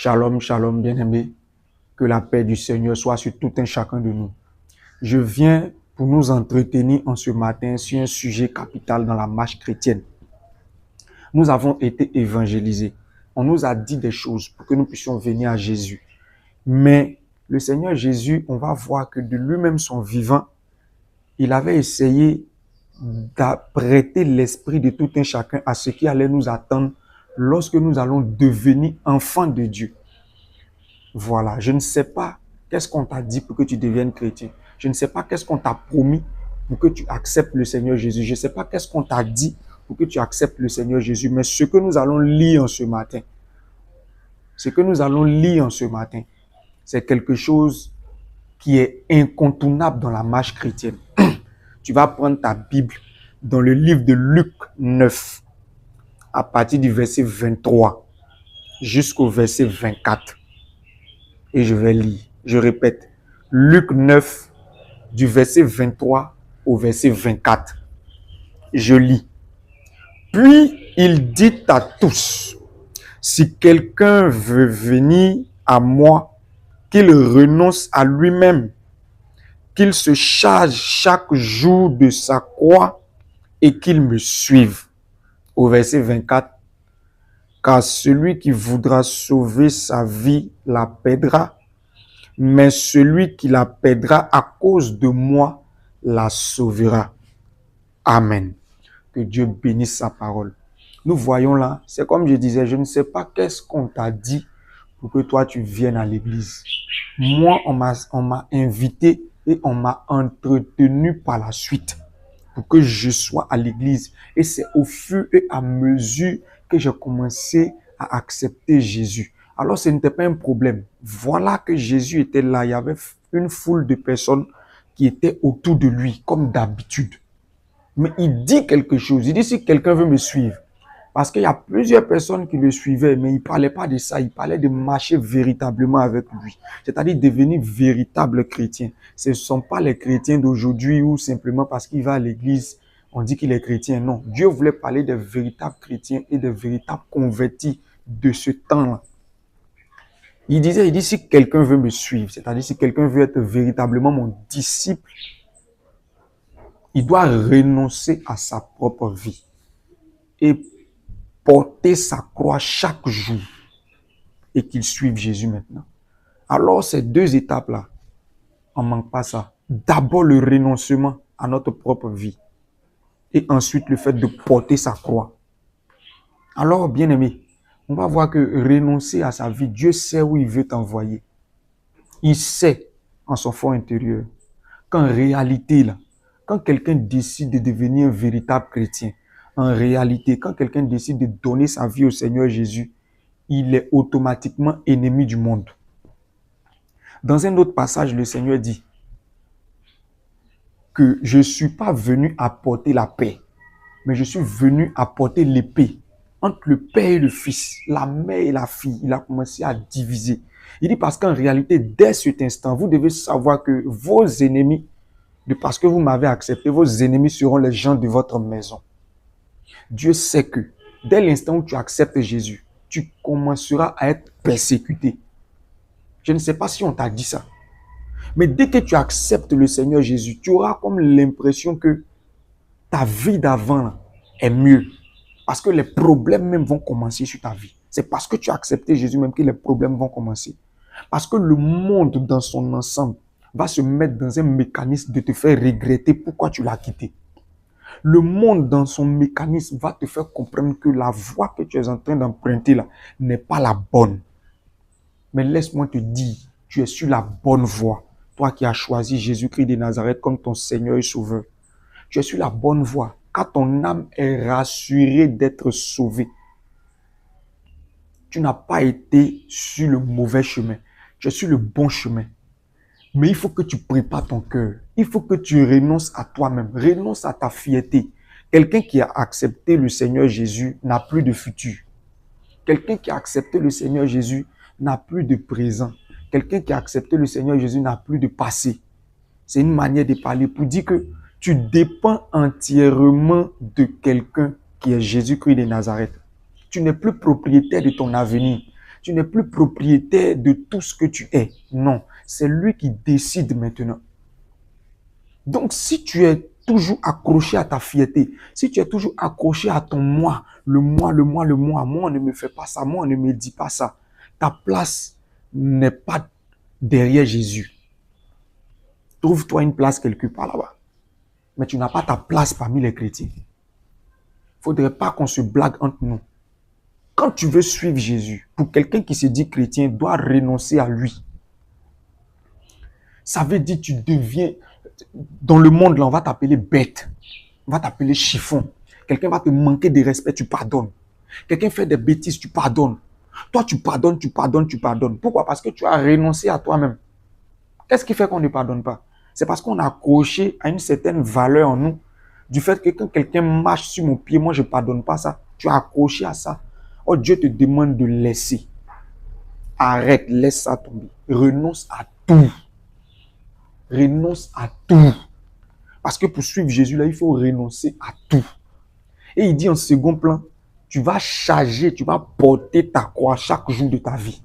Shalom, shalom, bien-aimés. Que la paix du Seigneur soit sur tout un chacun de nous. Je viens pour nous entretenir en ce matin sur un sujet capital dans la marche chrétienne. Nous avons été évangélisés. On nous a dit des choses pour que nous puissions venir à Jésus. Mais le Seigneur Jésus, on va voir que de lui-même son vivant, il avait essayé d'apprêter l'esprit de tout un chacun à ce qui allait nous attendre lorsque nous allons devenir enfants de Dieu. Voilà, je ne sais pas qu'est-ce qu'on t'a dit pour que tu deviennes chrétien. Je ne sais pas qu'est-ce qu'on t'a promis pour que tu acceptes le Seigneur Jésus. Je ne sais pas qu'est-ce qu'on t'a dit pour que tu acceptes le Seigneur Jésus. Mais ce que nous allons lire en ce matin, c'est quelque chose qui est incontournable dans la marche chrétienne. Tu vas prendre ta Bible dans le livre de Luc 9, à partir du verset 23 jusqu'au verset 24. Et je vais lire. Je répète, Luc 9, du verset 23 au verset 24. Je lis. Puis il dit à tous, si quelqu'un veut venir à moi, qu'il renonce à lui-même, qu'il se charge chaque jour de sa croix et qu'il me suive. Au verset 24, car celui qui voudra sauver sa vie la perdra, mais celui qui la perdra à cause de moi la sauvera. Amen. Que Dieu bénisse sa parole. Nous voyons là, c'est comme je disais, je ne sais pas qu'est-ce qu'on t'a dit pour que toi tu viennes à l'église. Moi, on m'a invité et on m'a entretenu par la suite pour que je sois à l'église. Et c'est au fur et à mesure que j'ai commencé à accepter Jésus. Alors, ce n'était pas un problème. Voilà que Jésus était là. Il y avait une foule de personnes qui étaient autour de lui, comme d'habitude. Mais il dit quelque chose. Il dit, si quelqu'un veut me suivre, parce qu'il y a plusieurs personnes qui le suivaient, mais il ne parlait pas de ça. Il parlait de marcher véritablement avec lui. C'est-à-dire devenir véritable chrétien. Ce ne sont pas les chrétiens d'aujourd'hui ou simplement parce qu'il va à l'église, on dit qu'il est chrétien. Non. Dieu voulait parler des véritables chrétiens et des véritables convertis de ce temps-là. Il dit, si quelqu'un veut me suivre, c'est-à-dire si quelqu'un veut être véritablement mon disciple, il doit renoncer à sa propre vie et porter sa croix chaque jour et qu'il suive Jésus maintenant. Alors, ces deux étapes-là, on ne manque pas ça. D'abord, le renoncement à notre propre vie et ensuite le fait de porter sa croix. Alors, bien-aimé, on va voir que renoncer à sa vie, Dieu sait où il veut t'envoyer. Il sait en son fort intérieur qu'en réalité, là, quand quelqu'un décide de devenir un véritable chrétien, en réalité, quand quelqu'un décide de donner sa vie au Seigneur Jésus, il est automatiquement ennemi du monde. Dans un autre passage, le Seigneur dit que je ne suis pas venu apporter la paix, mais je suis venu apporter l'épée. Entre le père et le fils, la mère et la fille, il a commencé à diviser. Il dit parce qu'en réalité, dès cet instant, vous devez savoir que vos ennemis, parce que vous m'avez accepté, vos ennemis seront les gens de votre maison. Dieu sait que dès l'instant où tu acceptes Jésus, tu commenceras à être persécuté. Je ne sais pas si on t'a dit ça. Mais dès que tu acceptes le Seigneur Jésus, tu auras comme l'impression que ta vie d'avant est mieux. Parce que les problèmes même vont commencer sur ta vie. C'est parce que tu as accepté Jésus même que les problèmes vont commencer. Parce que le monde dans son ensemble va se mettre dans un mécanisme de te faire regretter pourquoi tu l'as quitté. Le monde dans son mécanisme va te faire comprendre que la voie que tu es en train d'emprunter là n'est pas la bonne. Mais laisse-moi te dire, tu es sur la bonne voie. Toi qui as choisi Jésus-Christ de Nazareth comme ton Seigneur et Sauveur. Tu es sur la bonne voie, car ton âme est rassurée d'être sauvée. Tu n'as pas été sur le mauvais chemin. Tu es sur le bon chemin. Mais il faut que tu prépares ton cœur. Il faut que tu renonces à toi-même. Renonce à ta fierté. Quelqu'un qui a accepté le Seigneur Jésus n'a plus de futur. Quelqu'un qui a accepté le Seigneur Jésus n'a plus de présent. Quelqu'un qui a accepté le Seigneur Jésus n'a plus de passé. C'est une manière de parler pour dire que tu dépends entièrement de quelqu'un qui est Jésus-Christ de Nazareth. Tu n'es plus propriétaire de ton avenir. Tu n'es plus propriétaire de tout ce que tu es. Non, c'est lui qui décide maintenant. Donc, si tu es toujours accroché à ta fierté, si tu es toujours accroché à ton moi, moi, on ne me fait pas ça, moi, on ne me dit pas ça, ta place n'est pas derrière Jésus. Trouve-toi une place quelque part là-bas. Mais tu n'as pas ta place parmi les chrétiens. Il ne faudrait pas qu'on se blague entre nous. Quand tu veux suivre Jésus, pour quelqu'un qui se dit chrétien, doit renoncer à lui. Ça veut dire que tu deviens... Dans le monde, là, on va t'appeler bête. On va t'appeler chiffon. Quelqu'un va te manquer de respect, tu pardonnes. Quelqu'un fait des bêtises, tu pardonnes. Toi, tu pardonnes, tu pardonnes, tu pardonnes. Pourquoi? Parce que tu as renoncé à toi-même. Qu'est-ce qui fait qu'on ne pardonne pas? C'est parce qu'on a accroché à une certaine valeur en nous. Du fait que quand quelqu'un marche sur mon pied, moi, je ne pardonne pas ça. Tu as accroché à ça. Oh, Dieu te demande de laisser. Arrête, laisse ça tomber. Renonce à tout. Renonce à tout. Parce que pour suivre Jésus, là, il faut renoncer à tout. Et il dit en second plan, tu vas charger, tu vas porter ta croix chaque jour de ta vie.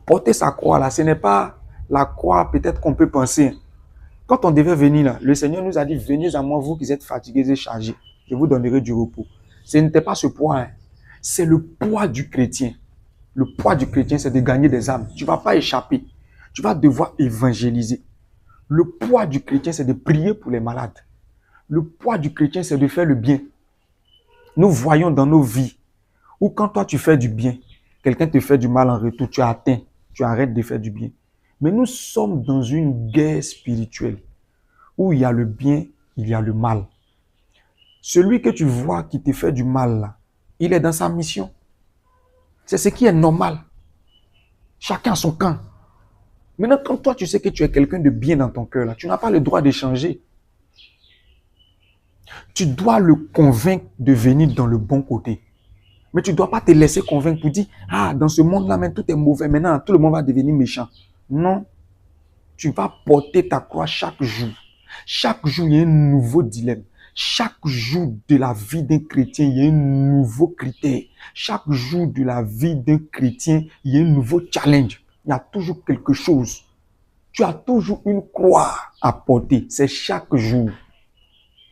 Porter sa croix, là, ce n'est pas la croix peut-être qu'on peut penser. Quand on devait venir là, le Seigneur nous a dit, venez à moi, vous qui êtes fatigués et chargés. Je vous donnerai du repos. Ce n'était pas ce poids. Hein. C'est le poids du chrétien. Le poids du chrétien, c'est de gagner des âmes. Tu ne vas pas échapper. Tu vas devoir évangéliser. Le poids du chrétien, c'est de prier pour les malades. Le poids du chrétien, c'est de faire le bien. Nous voyons dans nos vies où quand toi tu fais du bien, quelqu'un te fait du mal en retour, tu atteins, tu arrêtes de faire du bien. Mais nous sommes dans une guerre spirituelle où il y a le bien, il y a le mal. Celui que tu vois qui te fait du mal, là, il est dans sa mission. C'est ce qui est normal. Chacun a son camp. Maintenant, quand toi, tu sais que tu es quelqu'un de bien dans ton cœur, là, tu n'as pas le droit de changer. Tu dois le convaincre de venir dans le bon côté. Mais tu ne dois pas te laisser convaincre pour dire, ah, dans ce monde-là, tout est mauvais. Maintenant, tout le monde va devenir méchant. Non. Tu vas porter ta croix chaque jour. Chaque jour, il y a un nouveau dilemme. Chaque jour de la vie d'un chrétien, il y a un nouveau critère. Chaque jour de la vie d'un chrétien, il y a un nouveau challenge. Il y a toujours quelque chose. Tu as toujours une croix à porter. C'est chaque jour.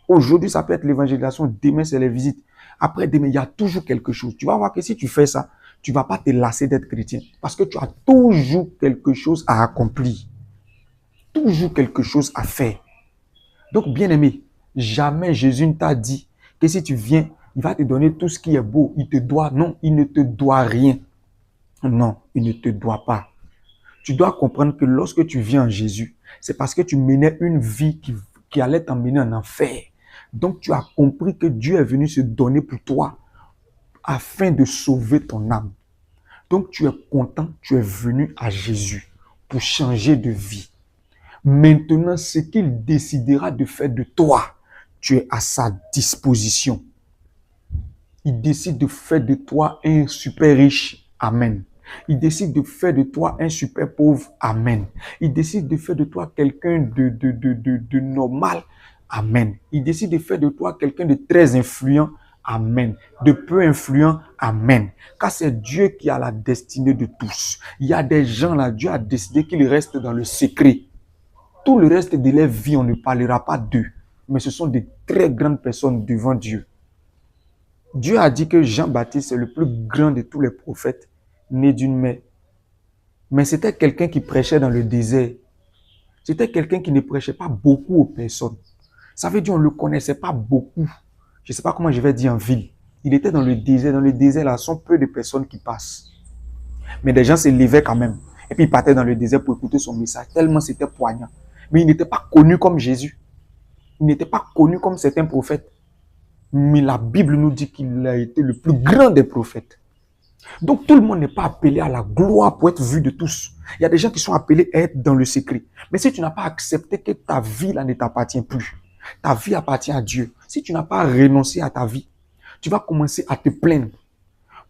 Aujourd'hui, ça peut être l'évangélisation. Demain, c'est les visites. Après demain, il y a toujours quelque chose. Tu vas voir que si tu fais ça, tu ne vas pas te lasser d'être chrétien. Parce que tu as toujours quelque chose à accomplir. Toujours quelque chose à faire. Donc, bien aimé, jamais Jésus ne t'a dit que si tu viens, il va te donner tout ce qui est beau. Il te doit. Non, il ne te doit rien. Non, il ne te doit pas. Tu dois comprendre que lorsque tu viens en Jésus, c'est parce que tu menais une vie qui allait t'emmener en enfer. Donc, tu as compris que Dieu est venu se donner pour toi afin de sauver ton âme. Donc, tu es content, tu es venu à Jésus pour changer de vie. Maintenant, ce qu'il décidera de faire de toi, tu es à sa disposition. Il décide de faire de toi un super riche. Amen. Il décide de faire de toi un super pauvre. Amen. Il décide de faire de toi quelqu'un de normal. Amen. Il décide de faire de toi quelqu'un de très influent. Amen. De peu influent. Amen. Car c'est Dieu qui a la destinée de tous. Il y a des gens là, Dieu a décidé qu'ils restent dans le secret. Tout le reste de leur vie, on ne parlera pas d'eux. Mais ce sont des très grandes personnes devant Dieu. Dieu a dit que Jean-Baptiste est le plus grand de tous les prophètes nés d'une mère. Mais c'était quelqu'un qui prêchait dans le désert. C'était quelqu'un qui ne prêchait pas beaucoup aux personnes. Ça veut dire qu'on ne le connaissait pas beaucoup. Je ne sais pas comment je vais dire en ville. Il était dans le désert. Dans le désert, là, sont peu de personnes qui passent. Mais des gens se levaient quand même. Et puis ils partaient dans le désert pour écouter son message. Tellement c'était poignant. Mais il n'était pas connu comme Jésus. Il n'était pas connu comme certains prophètes. Mais la Bible nous dit qu'il a été le plus grand des prophètes. Donc tout le monde n'est pas appelé à la gloire pour être vu de tous. Il y a des gens qui sont appelés à être dans le secret. Mais si tu n'as pas accepté que ta vie là ne t'appartient plus, ta vie appartient à Dieu. Si tu n'as pas renoncé à ta vie, tu vas commencer à te plaindre.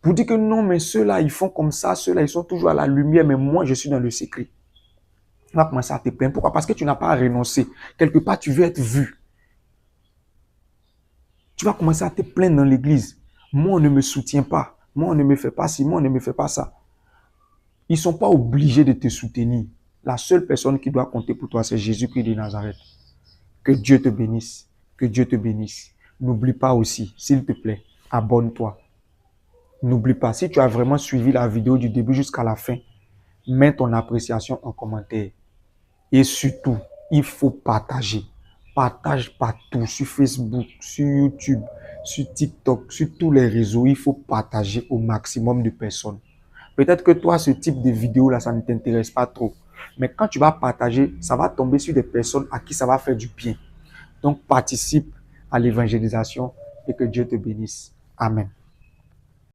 Pour dire que non, mais ceux-là, ils font comme ça, ceux-là, ils sont toujours à la lumière, mais moi, je suis dans le secret. Tu vas commencer à te plaindre. Pourquoi? Parce que tu n'as pas renoncé. Quelque part, tu veux être vu. Tu vas commencer à te plaindre dans l'église. Moi, on ne me soutient pas. Moi, on ne me fait pas ci, moi, on ne me fait pas ça. Ils ne sont pas obligés de te soutenir. La seule personne qui doit compter pour toi, c'est Jésus-Christ de Nazareth. Que Dieu te bénisse. Que Dieu te bénisse. N'oublie pas aussi, s'il te plaît, abonne-toi. N'oublie pas, si tu as vraiment suivi la vidéo du début jusqu'à la fin, mets ton appréciation en commentaire. Et surtout, il faut partager. Partage partout, sur Facebook, sur YouTube, sur TikTok, sur tous les réseaux. Il faut partager au maximum de personnes. Peut-être que toi, ce type de vidéo-là, ça ne t'intéresse pas trop. Mais quand tu vas partager, ça va tomber sur des personnes à qui ça va faire du bien. Donc, participe à l'évangélisation et que Dieu te bénisse. Amen.